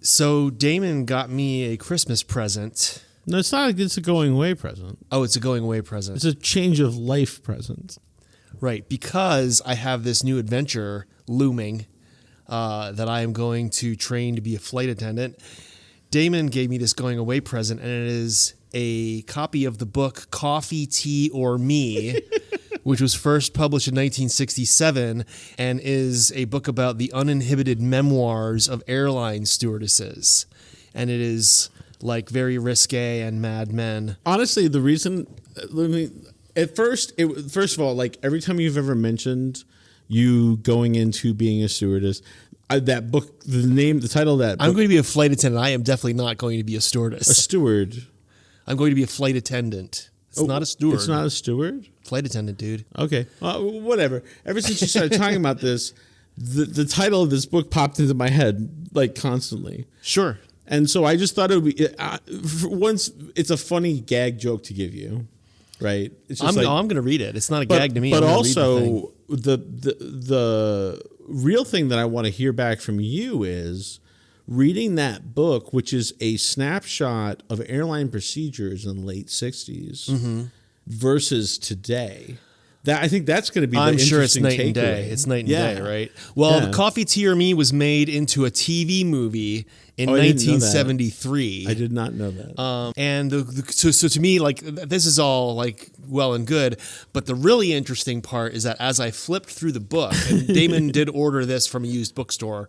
So Damon got me a Christmas present. No, it's not. It's a going away present. Oh, it's a going away present. It's a change of life present. Right, because I have this new adventure looming that I am going to train to be a flight attendant. Damon gave me this going away present, and it is a copy of the book Coffee, Tea, or Me, which was first published in 1967 and is a book about the uninhibited memoirs of airline stewardesses. And it is like very risque and Mad Men. Honestly, the reason, first of all, like every time you've ever mentioned you going into being a stewardess, that book, the title of that book, I'm going to be a flight attendant. I am definitely not going to be a stewardess. A steward. I'm going to be a flight attendant. It's not a steward. It's not a steward? Flight attendant, dude. Okay. Whatever. Ever since you started talking about this, the title of this book popped into my head like constantly. Sure. And so I just thought it would be, once it's a funny gag joke to give you, right? It's just I'm going to read it. It's not a gag to me. But also the real thing that I want to hear back from you is reading that book, which is a snapshot of airline procedures in the late 60s versus today. That I think that's going to be the interesting takeaway. I'm sure it's night and day. It's night and day, right? Well, Coffee, Tea, or Me was made into a TV movie in 1973. I did not know that. And so to me, like, this is all like well and good, but the really interesting part is that as I flipped through the book, and Damon did order this from a used bookstore,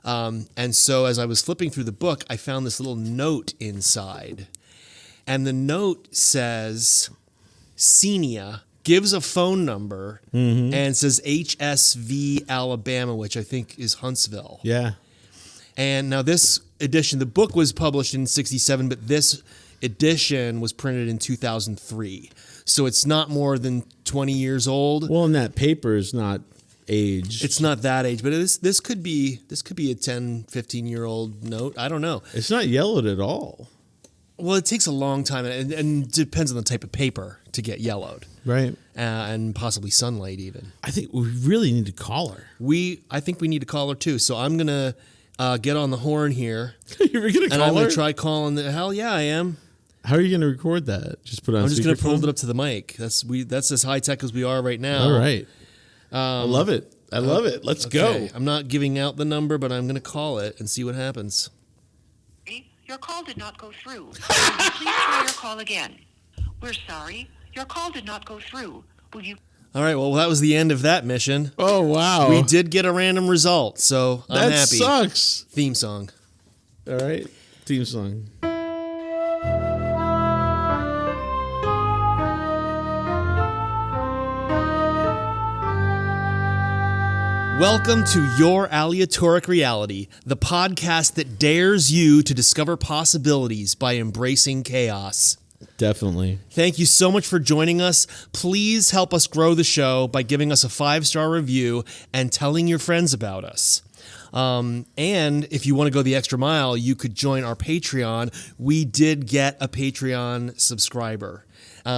and so as I was flipping through the book, I found this little note inside, and the note says, Senia gives a phone number and says HSV Alabama, which I think is Huntsville. Yeah. And now this edition, the book was published in 67, but this edition was printed in 2003. So it's not more than 20 years old. Well, and that paper is not aged. It's not that age, but this could be a 10, 15-year-old note. I don't know. It's not yellowed at all. Well, it takes a long time, and depends on the type of paper to get yellowed. Right. And possibly sunlight even. I think we really need to call her. I think we need to call her too. So I'm going to get on the horn here. You're going to call her? And I'm going to try calling hell yeah, I am. How are you going to record that? Just put it on I'm just going to speakerphone? hold it up to the mic. That's as high tech as we are right now. All right. I love it. I love it. Let's go. I'm not giving out the number, but I'm going to call it and see what happens. Your call did not go through. Will you please try your call again? We're sorry. Your call did not go through. Will you... All right, well, that was the end of that mission. Oh, wow. We did get a random result, so I'm happy. That sucks. Theme song. All right. Theme song. Welcome to Your Aleatoric Reality, the podcast that dares you to discover possibilities by embracing chaos. Definitely. Thank you so much for joining us. Please help us grow the show by giving us a 5-star review and telling your friends about us. And if you want to go the extra mile, you could join our Patreon. We did get a Patreon subscriber.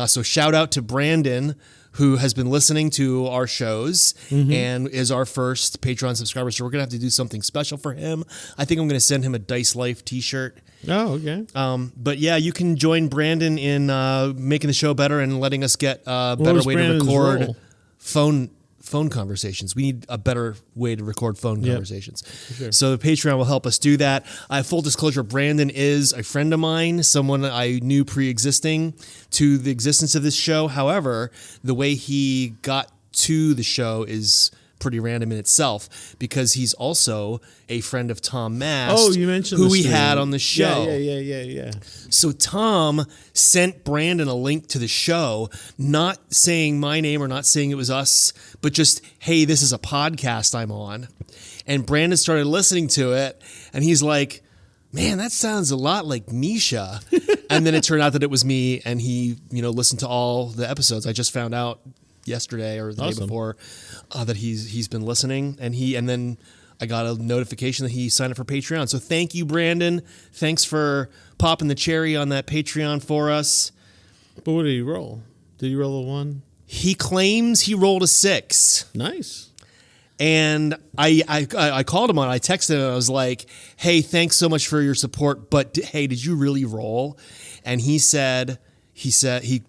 So shout out to Brandon, who has been listening to our shows and is our first Patreon subscriber. So we're going to have to do something special for him. I think I'm going to send him a Dice Life t-shirt. Oh, okay. But yeah, you can join Brandon in making the show better and letting us get a better way to record phone conversations. We need a better way to record phone conversations. Sure. So the Patreon will help us do that. Full disclosure, Brandon is a friend of mine, someone I knew pre-existing to the existence of this show. However, the way he got to the show is pretty random in itself because he's also a friend of Tom Mast. Oh, you mentioned who we had on the show. Yeah. So Tom sent Brandon a link to the show, not saying my name or not saying it was us, but just, hey, this is a podcast I'm on. And Brandon started listening to it, and he's like, man, that sounds a lot like Misha. And then it turned out that it was me, and he, listened to all the episodes. I just found out yesterday or the day before that he's been listening, and then I got a notification that he signed up for Patreon. So thank you, Brandon. Thanks for popping the cherry on that Patreon for us. But what did he roll? Did he roll a 1? He claims he rolled a 6. Nice. And I called him on. I texted him. I was like, "Hey, thanks so much for your support. But hey, did you really roll?" And he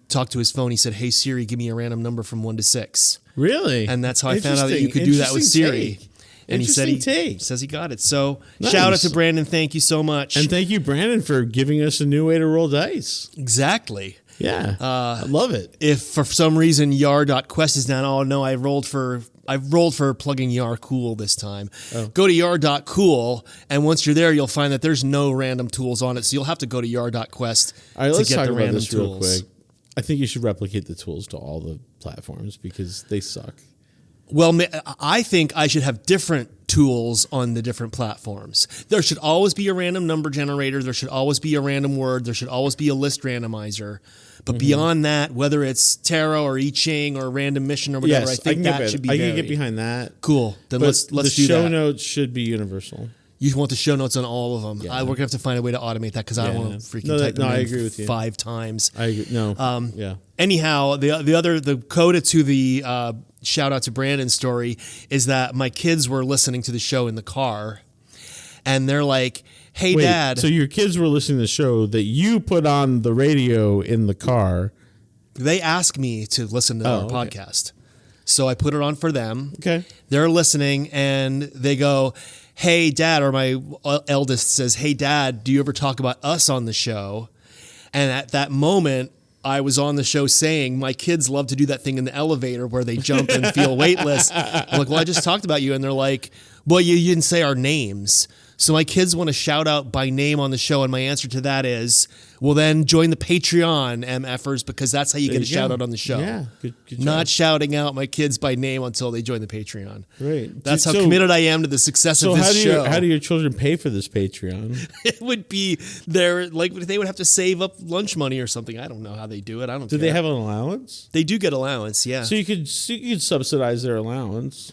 talked to his phone. He said, "Hey Siri, give me a random number from 1 to 6." Really? And that's how I found out that you could do that with Siri. Take. And he says he got it. So shout out to Brandon. Thank you so much. And thank you, Brandon, for giving us a new way to roll dice. Exactly. Yeah, I love it. If for some reason yar.quest is down, oh no, I rolled for plugging yar cool this time. Oh. Go to yar.cool, and once you're there, you'll find that there's no random tools on it. So you'll have to go to yar.quest to get the random tools. Real quick. I think you should replicate the tools to all the platforms because they suck. Well, I think I should have different tools on the different platforms. There should always be a random number generator. There should always be a random word. There should always be a list randomizer. But beyond that, whether it's tarot or I Ching or random mission or whatever, I think that should be I can get behind that. Cool. Then let's do that. The show notes should be universal. You want the show notes on all of them. Yeah. We're going to have to find a way to automate that because I don't want to freaking type them in 5 times. I agree. No. Yeah. Anyhow, the coda to the shout out to Brandon's story is that my kids were listening to the show in the car, and they're like, "Hey, Dad." So your kids were listening to the show that you put on the radio in the car. They asked me to listen to our podcast. So I put it on for them. Okay. They're listening, and they go, "Hey, Dad," or my eldest says, "Hey, Dad, do you ever talk about us on the show?" And at that moment, I was on the show saying, my kids love to do that thing in the elevator where they jump and feel weightless. I'm like, "Well, I just talked about you." And they're like, "Well, you didn't say our names." So my kids want to shout out by name on the show. And my answer to that is, well, then join the Patreon, MFers, because that's how you get a shout out on the show. Yeah, good job. Not shouting out my kids by name until they join the Patreon. Right. That's how committed I am to the success of this show. How do your children pay for this Patreon? It would be they would have to save up lunch money or something. I don't know how they do it. I don't care. Do they have an allowance? They do get allowance, yeah. So you could subsidize their allowance.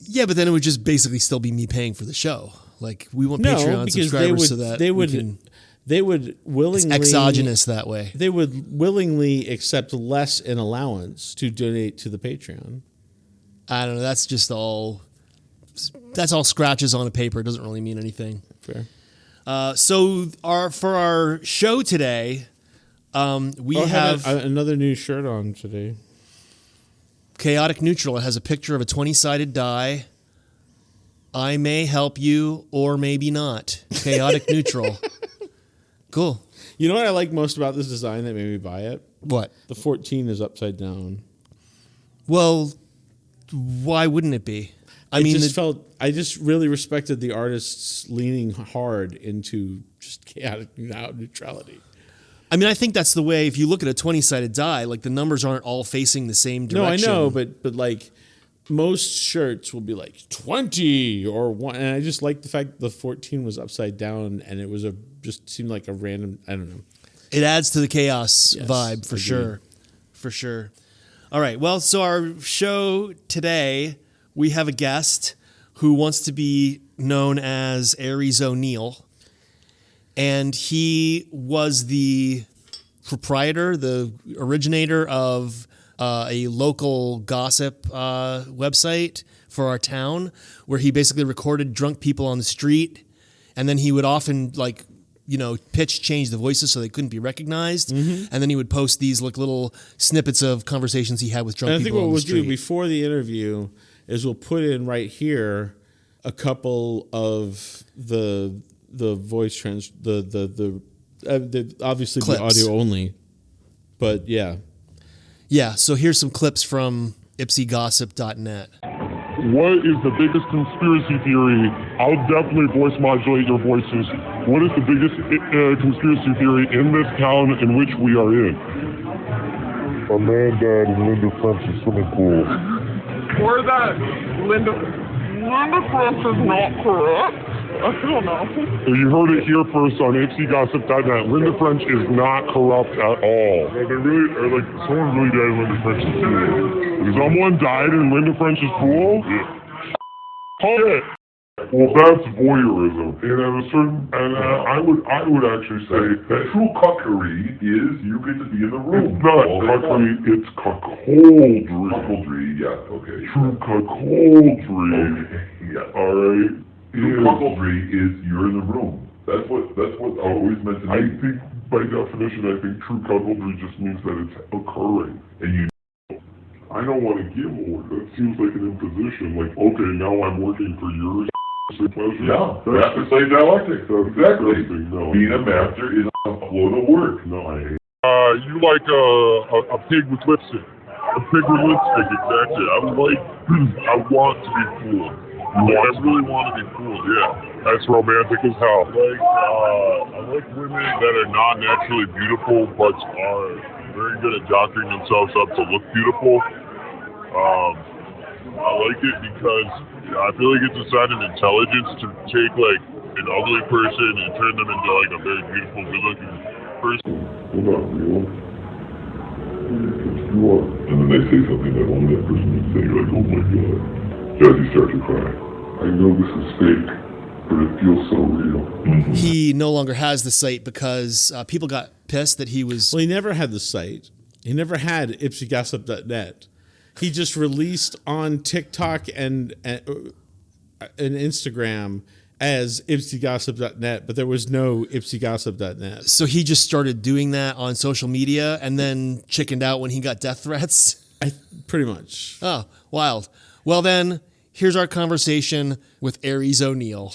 Yeah, but then it would just basically still be me paying for the show. Like, we want Patreon subscribers so that they would willingly... It's exogenous that way. They would willingly accept less in allowance to donate to the Patreon. I don't know. That's just all... That's all scratches on a paper. It doesn't really mean anything. Fair. So for our show today, we have... another new shirt on today. Chaotic Neutral. It has a picture of a 20-sided die. I may help you, or maybe not. Chaotic Neutral. Cool. You know what I like most about this design that made me buy it? What? The 14 is upside down. Well, why wouldn't it be? I just really respected the artists leaning hard into just chaotic neutrality. I mean, I think that's the way, if you look at a 20-sided die, like the numbers aren't all facing the same direction. No, I know, but like most shirts will be like 20 or 1. And I just like the fact the 14 was upside down and it was just seemed like a random, I don't know. It adds to the chaos vibe for sure. For sure. All right. Well, so our show today, we have a guest who wants to be known as Aries O'Neill. And he was the proprietor, the originator of a local gossip website for our town, where he basically recorded drunk people on the street, and then he would often pitch change the voices so they couldn't be recognized, and then he would post these little snippets of conversations he had with drunk people on the street. I think what we'll do before the interview is we'll put in right here a couple of the voice obviously clips. The audio only, but yeah. Yeah, so here's some clips from ipsygossip.net. What is the biggest conspiracy theory? I'll definitely voice modulate your voices. What is the biggest conspiracy theory in this town in which we are in? A man died in Linda French's swimming pool. Or that Linda French is not correct. I don't know. You heard it here first on ipsygossip.net. Linda French is not corrupt at all. Someone really died in Linda French's pool. Someone died in Linda French's pool? Yeah. Hold it. Well, that's voyeurism, and at a certain, and I would actually say that true cuckery is you get to be in the room. it's not cuckery, it's cuckoldry. Cuckoldry, yeah, okay. True cuckoldry. Okay, yeah. All right. True cuckoldry is you're in the room. That's what always meant to I be. think, by definition, I think true cuckoldry just means that it's occurring. And you I don't want to give orders. That seems like an imposition. Like, okay, now I'm working for yours. Pleasure. yeah, master slave dialectics. Exactly. disgusting. No. Being a master is a load of work. No, I hate. You like a pig with lipstick. A pig with lipstick, exactly. I want to be fooled. I really want to be fooled, yeah. That's romantic as hell. I like women that are not naturally beautiful, but are very good at doctoring themselves up to look beautiful. I like it because I feel like it's a sign of intelligence to take like an ugly person and turn them into like a very beautiful, good-looking person. You're not real. You are. and then they say something that only that person would say, you're like, oh my god. As you start to cry. I know this is fake, but it feels so real. He no longer has the site because people got pissed that he was. Well, he never had the site. He never had ipsygossip.net. He just released on TikTok and Instagram as ipsygossip.net, but there was no ipsygossip.net. So he just started doing that on social media and then chickened out when he got death threats. Pretty much. Oh, wild. Well, then, here's our conversation with Aries O'Neill.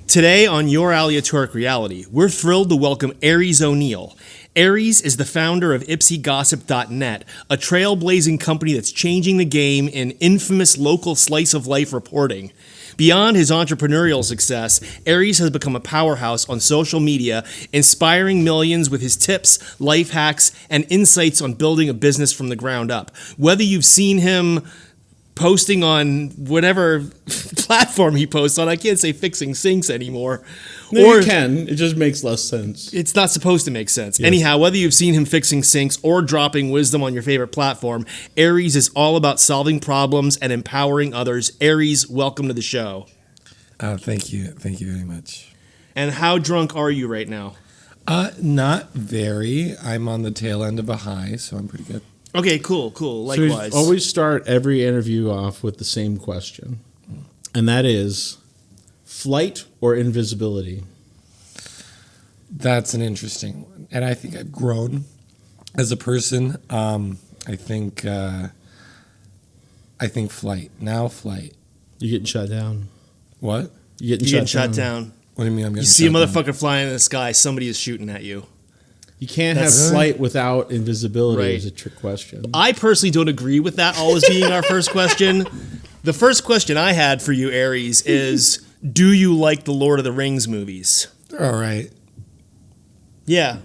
Today on Your Aleatoric Reality, we're thrilled to welcome Aries O'Neill. Aries is the founder of ipsygossip.net, a trailblazing company that's changing the game in infamous local slice of life reporting. Beyond his entrepreneurial success, Aries has become a powerhouse on social media, inspiring millions with his tips, life hacks, and insights on building a business from the ground up. Whether you've seen him posting on whatever platform he posts on, I can't say fixing sinks anymore. No, or you can. It just makes less sense. it's not supposed to make sense. Anyhow, whether you've seen him fixing sinks or dropping wisdom on your favorite platform, Aries is all about solving problems and empowering others. Aries, welcome to the show. Thank you. Thank you very much. And how drunk are you right now? Not very. I'm on the tail end of a high, so I'm pretty good. Okay, cool. So Likewise. we always start every interview off with the same question, and that is flight or invisibility? That's an interesting one. And I think I've grown as a person. I think flight. Now flight. You're getting shot down. What? You're You're getting shot down. What do you mean I'm getting You see a shot down? motherfucker flying in the sky, somebody is shooting at you. You can't have That's- flight without invisibility. Right. Is a trick question. I personally don't agree with that always being our first question. The first question I had for you, Aries, is do you like the Lord of the Rings movies? They're all right. Yeah.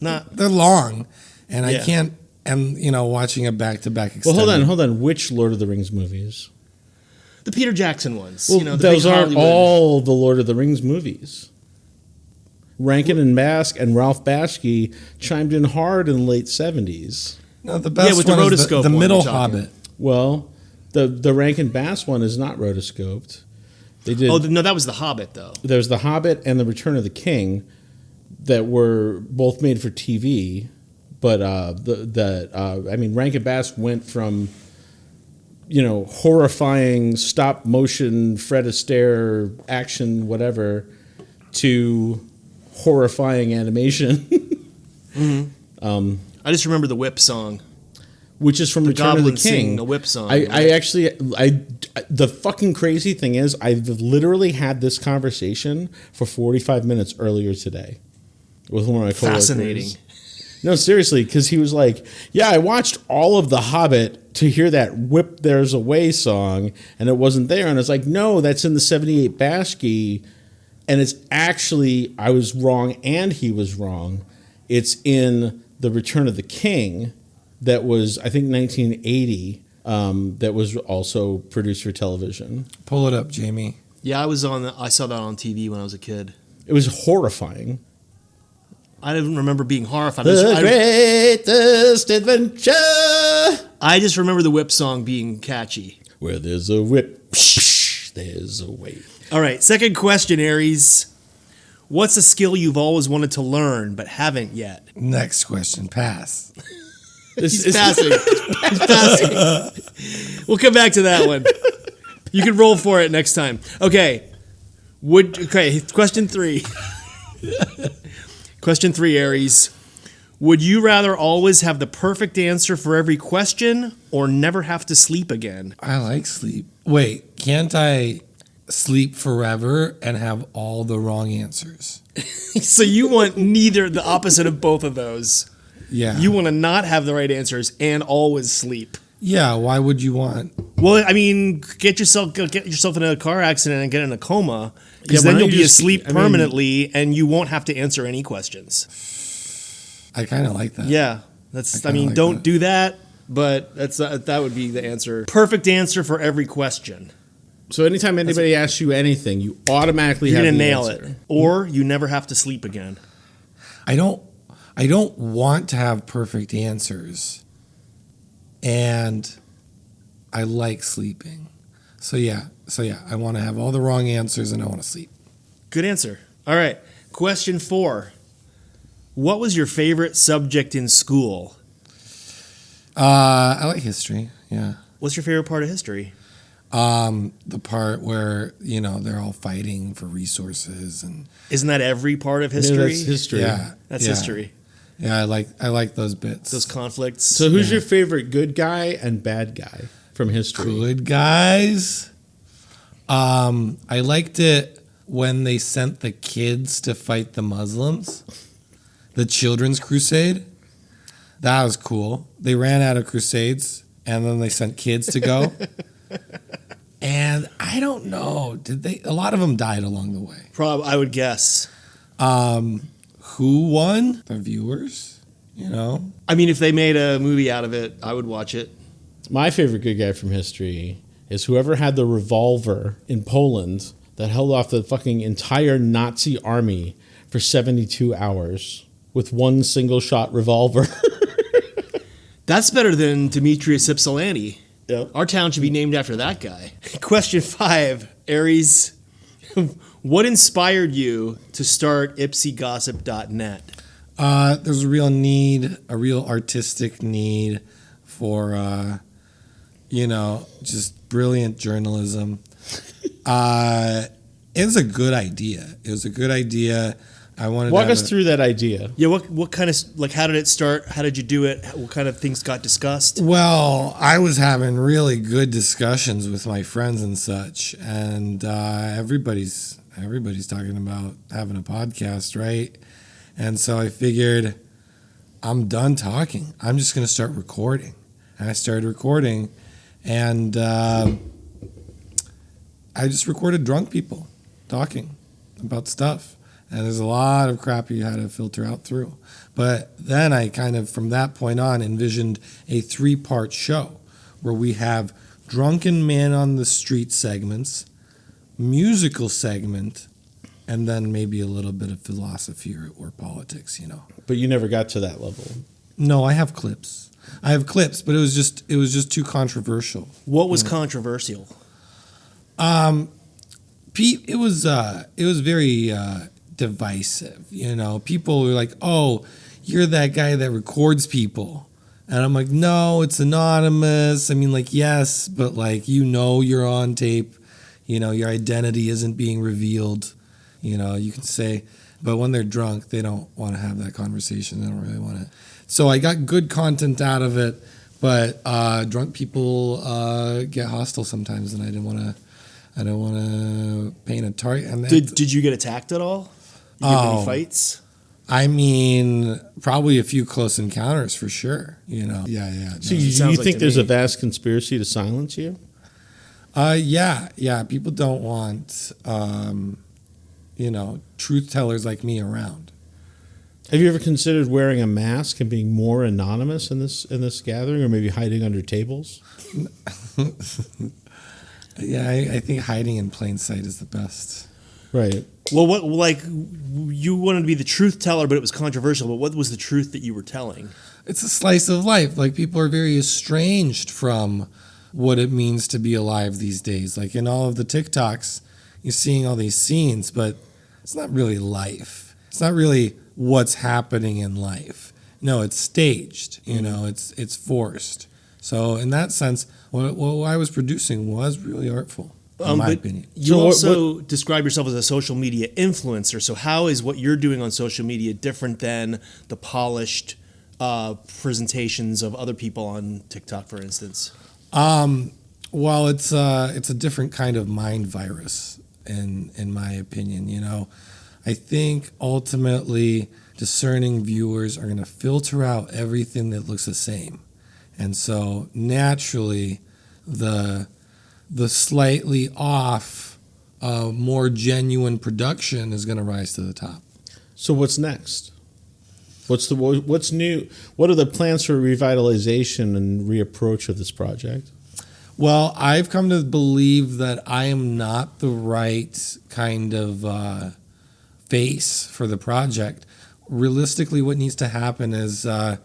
Not They're long, and I Yeah. can't. And watching a back-to-back. Well, Extended. hold on. Which Lord of the Rings movies? the Peter Jackson ones. Well, the those big aren't Hollywood. all the Lord of the Rings movies. Rankin and Bask and Ralph Bakshi chimed in hard in the late 70s. No, the best with the one is rotoscope the one Middle you're talking. Hobbit. Well, the Rankin Bass one is not rotoscoped. They did. Oh, no, that was The Hobbit, though. There's The Hobbit and The Return of the King that were both made for TV, but Rankin Bass went from horrifying stop motion Fred Astaire action whatever to horrifying animation, I just remember the Whip song. which is from Return of the Goblins King. sing the Whip song. I actually the fucking crazy thing is I've literally had this conversation for 45 minutes earlier today with one of my coworkers. Fascinating. No, seriously, because he was like, "Yeah, I watched all of The Hobbit to hear that Whip There's a Way song, and it wasn't there." And I was like, "No, that's in the '78 Bakshi, and it's actually I was wrong and he was wrong. It's in The Return of the King." That was, I think, 1980. That was also produced for television. Pull it up, Jamie. Yeah, I saw that on TV when I was a kid. It was horrifying. I didn't remember being horrified. The greatest adventure, I just remember the Whip song being catchy. where there's a whip, there's a way. All right, second question, Aries. What's a skill you've always wanted to learn but haven't yet? Next question. Pass. He's passing. He's passing. We'll come back to that one. You can roll for it next time. Okay. Question 3. Question 3, Aries. Would you rather always have the perfect answer for every question or never have to sleep again? I like sleep. Wait, can't I sleep forever and have all the wrong answers? So you want the opposite of both of those. Yeah. You want to not have the right answers and always sleep. Yeah, why would you want? Well, I mean, get yourself in a car accident and get in a coma, because Yeah, then why you'll don't be you just- asleep I mean- permanently and you won't have to answer any questions. I kind of like that. Yeah, kinda like don't that. do that, but that would be the answer. Perfect answer for every question. So anytime anybody asks you anything, you automatically You're have gonna the nail answer. it, or you never have to sleep again. I don't want to have perfect answers. And I like sleeping. So yeah, I want to have all the wrong answers and I want to sleep. Good answer. All right, question 4. What was your favorite subject in school? I like history. Yeah. What's your favorite part of history? The part where, they're all fighting for resources and Isn't that every part of Yeah, history? that's history. yeah. That's yeah. history. Yeah, I like those bits. Those conflicts. So who's your favorite good guy and bad guy from history? Good guys. I liked it when they sent the kids to fight the Muslims. The Children's Crusade. That was cool. They ran out of crusades and then they sent kids to go. And I don't know, did they? A lot of them died along the way. I would guess. Who won? The viewers, I mean, if they made a movie out of it, I would watch it. My favorite good guy from history is whoever had the revolver in Poland that held off the fucking entire Nazi army for 72 hours with one single shot revolver. That's better than Demetrius Ypsilanti. Yep. Our town should be named after that guy. Question 5, Aries. What inspired you to start ipsygossip.net? There's a real artistic need for, just brilliant journalism. It was a good idea. I wanted Walk to us through that idea. Yeah, what kind of, how did it start? How did you do it? What kind of things got discussed? Well, I was having really good discussions with my friends and such, and everybody's talking about having a podcast, right? And so I figured, I'm done talking. I'm just going to start recording. And I started recording, and I just recorded drunk people talking about stuff. And there's a lot of crap you had to filter out through. But then I kind of, from that point on, envisioned a 3-part show where we have drunken man on the street segments, musical segment, and then maybe a little bit of philosophy or politics, But you never got to that level. No, I have clips, but it was just too controversial. What was controversial? Pete, it was very divisive. People were like, "Oh, you're that guy that records people," and I'm like, "No, it's anonymous." I mean, like, yes, but like, you're on tape. Your identity isn't being revealed. You can say, but when they're drunk, they don't want to have that conversation. They don't really want to. So I got good content out of it, but drunk people get hostile sometimes, and I didn't want to paint a target. And Did you get attacked at all? You get any fights? I mean, probably a few close encounters for sure. Yeah. So No. you sounds like think to there's me. a vast conspiracy to silence you? Yeah. People don't want, truth tellers like me around. Have you ever considered wearing a mask and being more anonymous in this gathering, or maybe hiding under tables? Yeah, I think hiding in plain sight is the best. Right. Well, you wanted to be the truth teller, but it was controversial. But what was the truth that you were telling? It's a slice of life. Like, people are very estranged from what it means to be alive these days. Like, in all of the TikToks, you're seeing all these scenes, but it's not really life. It's not really what's happening in life. No, it's staged. You know, it's forced. So in that sense, what I was producing was really artful, in my opinion. You So also describe yourself as a social media influencer. So how is what you're doing on social media different than the polished presentations of other people on TikTok, for instance? Well, it's a different kind of mind virus, in my opinion. You know, I think ultimately discerning viewers are going to filter out everything that looks the same, and so naturally, the slightly off, more genuine production is going to rise to the top. So what's next? What's new? What are the plans for revitalization and reapproach of this project? Well, I've come to believe that I am not the right kind of face for the project. Realistically, what needs to happen is I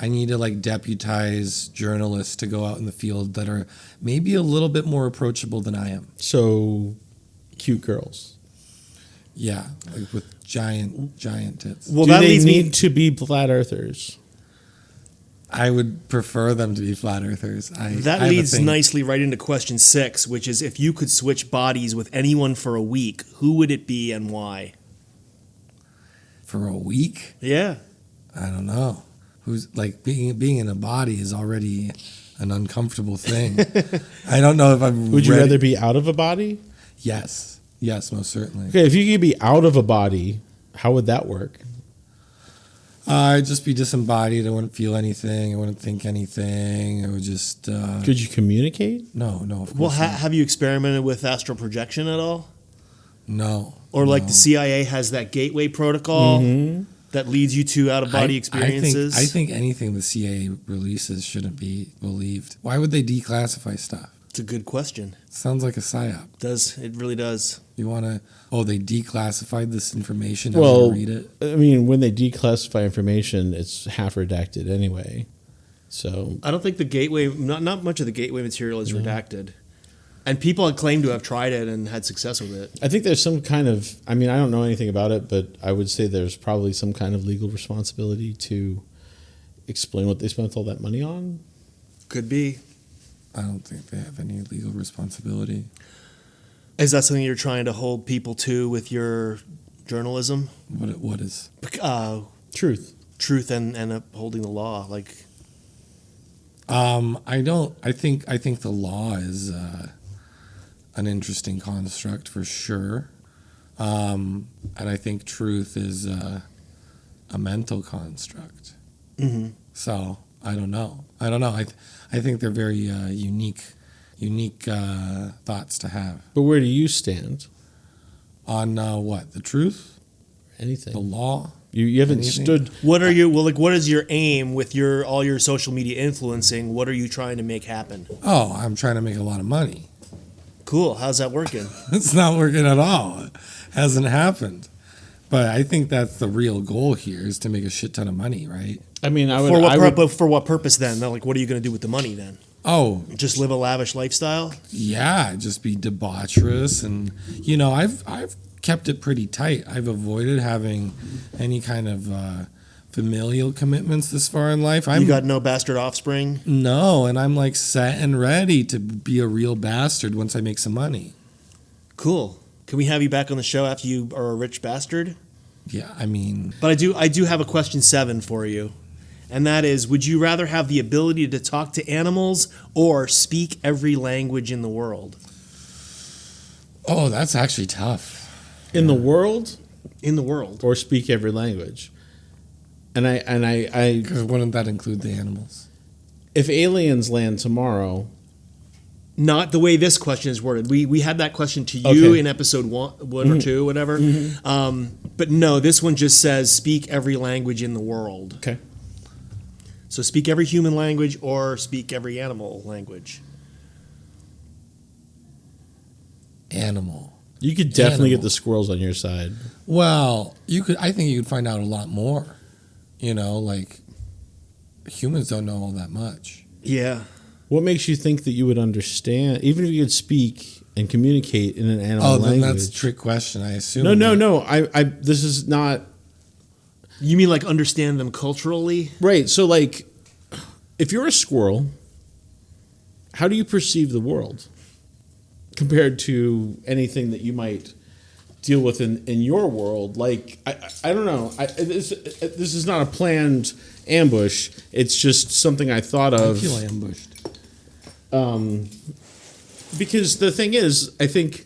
need to deputize journalists to go out in the field that are maybe a little bit more approachable than I am. So, cute girls. Yeah, like with giant tits. Well, Do that they leads me. need to be flat earthers? I would prefer them to be flat earthers. I That have a leads thing. nicely right into question 6, which is if you could switch bodies with anyone for a week, who would it be and why? For a week. Yeah. I don't know. Who's being in a body is already an uncomfortable thing. I don't know if I'm. Would you ready- rather be out of a body? Yes, most certainly. Okay, if you could be out of a body, how would that work? I'd just be disembodied. I wouldn't feel anything. I wouldn't think anything. I would just. Could you communicate? No. Of course Well, not. have you experimented with astral projection at all? No. Or like no. the CIA has that gateway protocol that leads you to out of body experiences? I think anything the CIA releases shouldn't be believed. Why would they declassify stuff? It's a good question. Sounds like a psyop. It really does. You want to? Oh, they declassified this information. I'm Well, gonna read it. I mean, when they declassify information, it's half redacted anyway. So I don't think the gateway, not much of the gateway material is redacted. And people had claimed to have tried it and had success with it. I think there's some kind of, I mean, I don't know anything about it, but I would say there's probably some kind of legal responsibility to explain what they spent all that money on. Could be. I don't think they have any legal responsibility. Is that something you're trying to hold people to with your journalism? What is? Truth. Truth and upholding the law. Like, I don't. I think the law is an interesting construct for sure, and I think truth is a mental construct. mm-hmm. So I don't know. I think they're very unique thoughts to have. But where do you stand? On what? The truth? Anything. The law? You haven't Anything? stood. What are you? Well, like, what is your aim with all your social media influencing? What are you trying to make happen? Oh, I'm trying to make a lot of money. Cool. How's that working? It's not working at all. It hasn't happened. But I think that's the real goal here is to make a shit ton of money, right? I mean, But for what purpose then? Like, what are you going to do with the money then? Oh, Just live a lavish lifestyle? yeah, just be debaucherous, and I've kept it pretty tight. I've avoided having any kind of familial commitments this far in life. You got no bastard offspring? No, and I'm like set and ready to be a real bastard once I make some money. Cool. Can we have you back on the show after you are a rich bastard? Yeah, I mean, But I do have a question 7 for you. And that is, would you rather have the ability to talk to animals or speak every language in the world? oh, that's actually tough. in the world In the world. or speak every language. And I Because wouldn't that include the animals? if aliens land tomorrow, Not the way this question is worded. We had that question to you Okay. in episode one or 2, whatever. But no, this one just says speak every language in the world. okay. So speak every human language or speak every animal language. Animal. You could definitely Animal. get the squirrels on your side. Well, I think you could find out a lot more. Like humans don't know all that much. Yeah. What makes you think that you would understand, even if you could speak and communicate in an animal Oh, language. then that's a trick question, I assume. No. I this is not You mean like understand them culturally? right. So like, if you're a squirrel, how do you perceive the world compared to anything that you might deal with in your world? Like, I don't know. This is not a planned ambush. It's just something I thought I of. feel ambushed. Because the thing is, I think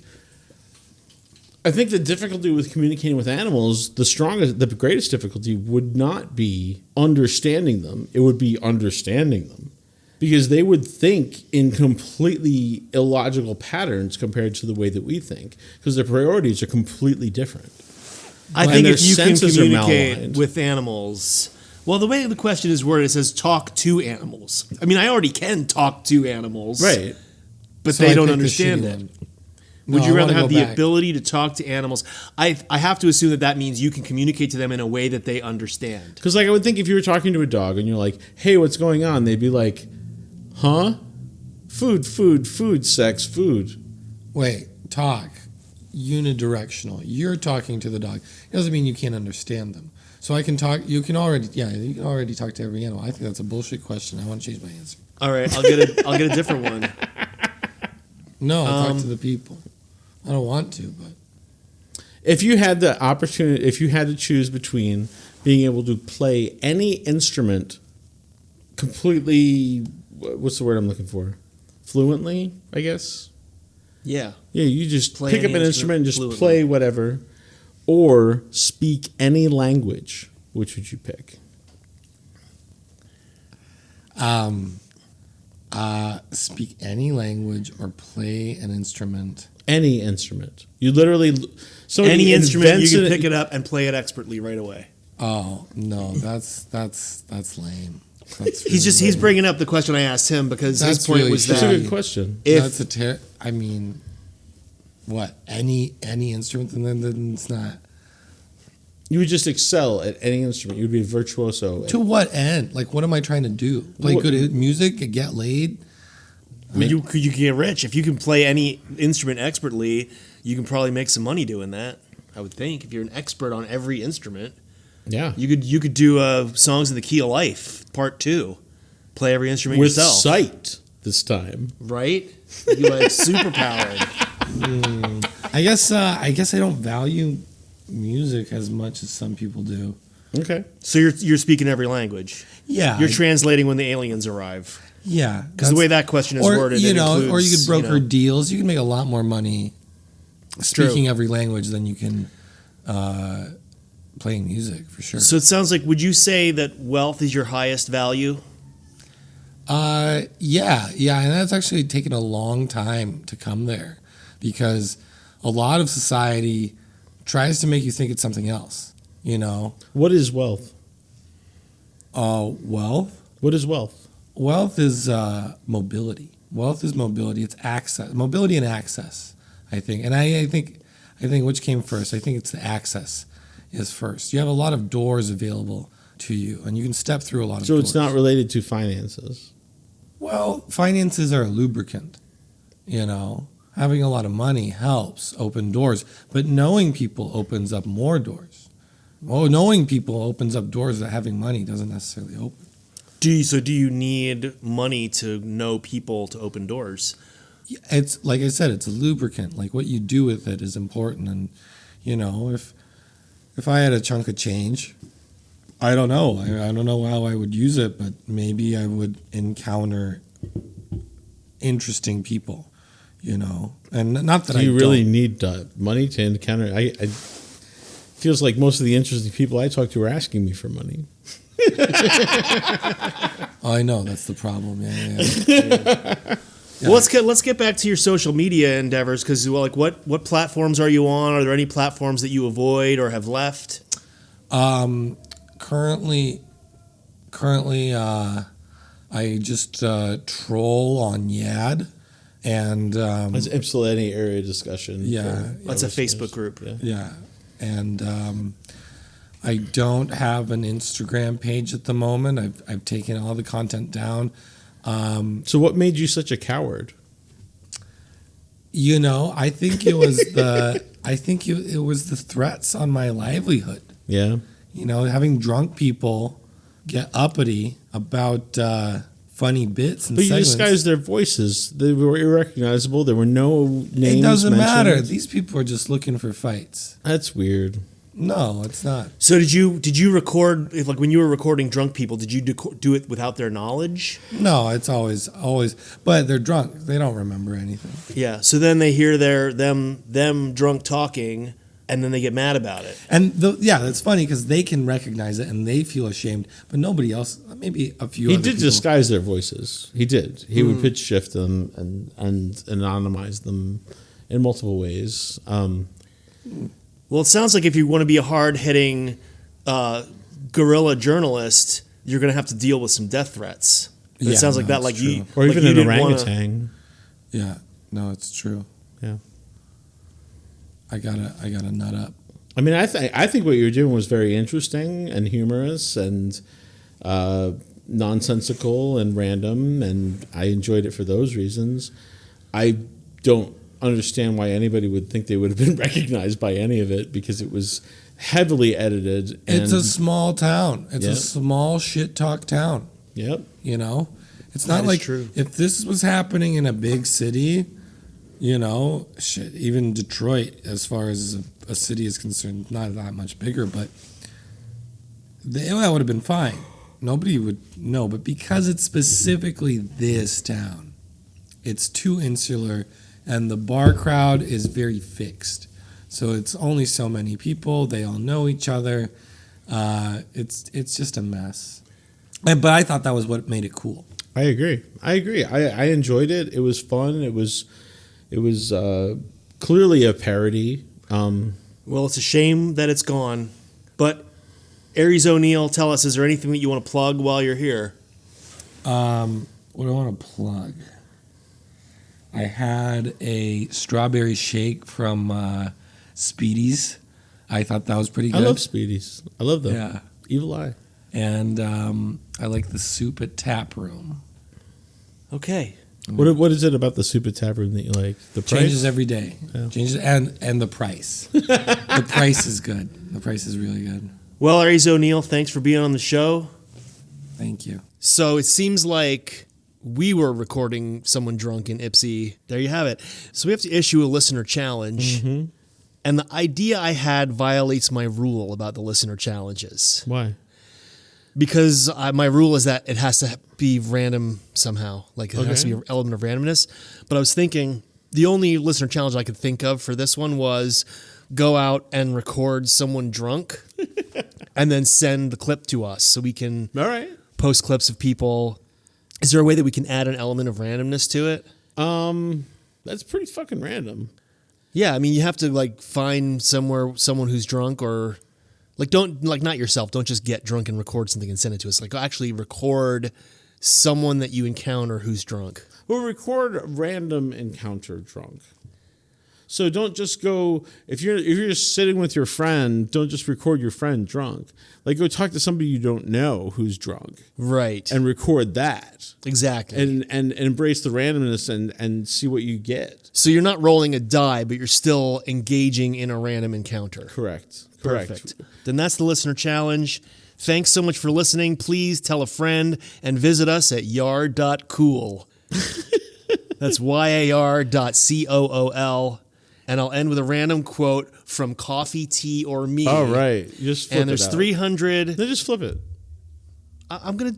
the difficulty with communicating with animals, the greatest difficulty would not be understanding them. It would be understanding them. Because they would think in completely illogical patterns compared to the way that we think. Because their priorities are completely different. I And think their if you can senses are communicate malaligned. with animals, well, the way the question is worded, it says talk to animals. I mean, I already can talk to animals, Right. but So they I don't picked the understand shitty it. one. Would No, you I rather wanna have go the back. ability to talk to animals? I have to assume that means you can communicate to them in a way that they understand. Because like I would think if you were talking to a dog and you're like, hey, what's going on? They'd be like, huh? Food, sex, food. Wait, talk. Unidirectional. You're talking to the dog. It doesn't mean you can't understand them. So I can talk. You can already talk to every animal. I think that's a bullshit question. I want to change my answer. All right, I'll get a different one. No, I'll talk to the people. I don't want to, but If you had the opportunity, if you had to choose between being able to play any instrument completely, what's the word I'm looking for? Fluently, I guess. Yeah. Yeah, you just Play pick up any an instrument and just fluently. play whatever, or speak any language. Which would you pick? speak any language or play an instrument. Any instrument. You literally somebody Any instrument, invents you can it- pick it up and play it expertly right away. Oh no, that's lame. That's He's really lame. bringing up the question I asked him because his That's point really was That's that a good question. That's I mean, what any instrument, and then it's not. You would just excel at any instrument. You would be a virtuoso. To what end? Like, what am I trying to do? Play What- good music, get laid? you can get rich if you can play any instrument expertly. You can probably make some money doing that. I would think if you're an expert on every instrument, Yeah. you could do songs in the key of life Part 2. Play every instrument With yourself, sight this time. right? You'd be like super powered. I guess I don't value music as much as some people do. Okay. So you're speaking every language. Yeah, You're translating when the aliens arrive. yeah. Because the way that question is or worded, you it know, includes, or you could broker you know, deals. You can make a lot more money true. speaking every language than you can playing music for sure. So it sounds like, would you say that wealth is your highest value? Yeah, and that's actually taken a long time to come there, because a lot of society tries to make you think it's something else. You know, What is wealth? wealth. What is wealth? Wealth is mobility. Wealth is mobility. It's access, mobility and access. I think, and I think which came first. I think it's the access is first. You have a lot of doors available to you, and you can step through a lot of So doors. it's not related to finances. Well, finances are a lubricant. You know, having a lot of money helps open doors, but knowing people opens up more doors. Well, knowing people opens up doors that having money doesn't necessarily open. Do you need money to know people to open doors? It's like I said, it's a lubricant. Like what you do with it is important. And you know, if I had a chunk of change, I don't know. I don't know how I would use it, but maybe I would encounter interesting people. You know, and not that Do you I really don't. need money to encounter? I feels like most of the interesting people I talk to are asking me for money. Oh, I know that's the problem. Yeah. Well, let's get back to your social media endeavors, because what platforms are you on? Are there any platforms that you avoid or have left? Currently, I just troll on Yad, and It's Ypsilanti area discussion. Yeah. That's a Facebook group. Yeah. yeah, and I don't have an Instagram page at the moment. I've taken all the content down. So what made you such a coward? You know, I think it was it was the threats on my livelihood. Yeah. You know, having drunk people get uppity about funny bits and But you segments. disguised their voices. They were irrecognizable. There were no names It doesn't matter. mentioned. These people are just looking for fights. That's weird. No, it's not. So did you record, like when you were recording drunk people, did you do it without their knowledge? No, it's always, but they're drunk. They don't remember anything. Yeah. So then they hear them drunk talking, and then they get mad about it. And that's funny because they can recognize it and they feel ashamed, but nobody else. Maybe a few. He other did people. disguise their voices. He did. He would pitch shift them and anonymize them in multiple ways. Well, it sounds like if you want to be a hard-hitting guerrilla journalist, you're going to have to deal with some death threats. But it Yeah, sounds like no, that, like it's you, true. Or like even you an didn't wanna- orangutan. Yeah, no, it's true. Yeah. I gotta nut up. I mean, I think what you were doing was very interesting and humorous and nonsensical and random, and I enjoyed it for those reasons. I don't understand why anybody would think they would have been recognized by any of it because it was heavily edited. It's and, a small town. It's Yeah. a small shit talk town. Yep. You know, it's That not is like true. if this was happening in a big city. You know, shit. Even Detroit, as far as a city is concerned, not that much bigger, but that would have been fine. Nobody would know, but because it's specifically this town, it's too insular, and the bar crowd is very fixed. So it's only so many people. They all know each other. It's just a mess. But I thought that was what made it cool. I agree. I enjoyed it. It was fun. It was clearly a parody. Well, it's a shame that it's gone. But Aries O'Neill, tell us, is there anything that you want to plug while you're here? What do I want to plug? I had a strawberry shake from Speedy's. I thought that was pretty good. I love Speedies. I love them. Yeah. Evil Eye. And I like the soup at Tap Room. Okay. What is it about the soup at Tap Room that you like? The price? Changes every day. Yeah. Changes and the price. The price is good. The price is really good. Well, Aries O'Neill, thanks for being on the show. Thank you. So it seems like we were recording someone drunk in Ipsy. There you have it. So we have to issue a listener challenge. Mm-hmm. And the idea I had violates my rule about the listener challenges. Why? Because my rule is that it has to be random somehow. Like it has to be an element of randomness. But I was thinking the only listener challenge I could think of for this one was go out and record someone drunk and then send the clip to us so we can All right. post clips of people. Is there a way that we can add an element of randomness to it? That's pretty fucking random. Yeah, I mean, you have to like find someone who's drunk, or like don't like not yourself. Don't just get drunk and record something and send it to us. Like actually record someone that you encounter who's drunk. We'll record a random encounter drunk. So don't just go if you're just sitting with your friend, don't just record your friend drunk. Like go talk to somebody you don't know who's drunk. Right. And record that. Exactly. And embrace the randomness and see what you get. So you're not rolling a die, but you're still engaging in a random encounter. Correct. Perfect. Then that's the listener challenge. Thanks so much for listening. Please tell a friend and visit us at yar.cool. That's yar.cool. And I'll end with a random quote from Coffee, Tea, or Me. All right. You just flip And there's it out. 300. Then just flip it. I'm going to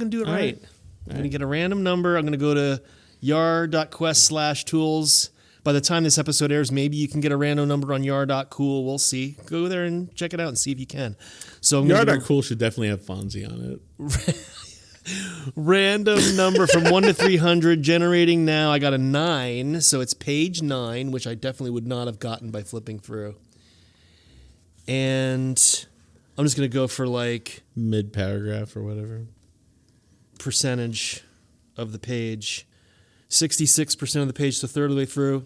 do it All right. right. I'm going to get a random number. I'm going to go to yar.quest/tools. By the time this episode airs, maybe you can get a random number on yar.cool. We'll see. Go there and check it out and see if you can. So I'm gonna Yard.cool should definitely have Fonzie on it. random number from 1 to 300 generating now. I got a 9, so it's page 9, which I definitely would not have gotten by flipping through. And I'm just going to go for like Mid paragraph or whatever. percentage of the page. 66% of the page, so third of the way through.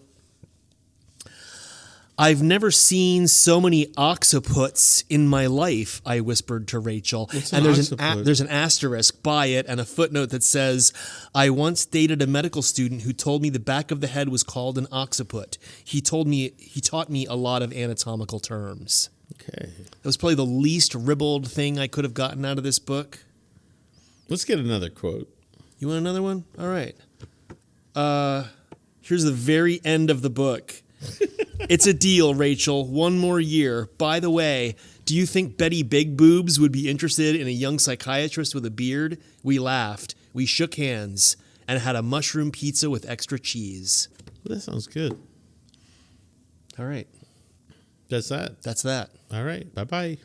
I've never seen so many occiputs in my life, I whispered to Rachel. What's And an there's an asterisk by it and a footnote that says, I once dated a medical student who told me the back of the head was called an occiput. He taught me a lot of anatomical terms. Okay. That was probably the least ribald thing I could have gotten out of this book. Let's get another quote. You want another one? All right. Here's the very end of the book. It's a deal, Rachel. 1 more year. By the way, do you think Betty Big Boobs would be interested in a young psychiatrist with a beard? We laughed. We shook hands and had a mushroom pizza with extra cheese. Well, that sounds good. All right. That's that. That's that. All right. Bye-bye.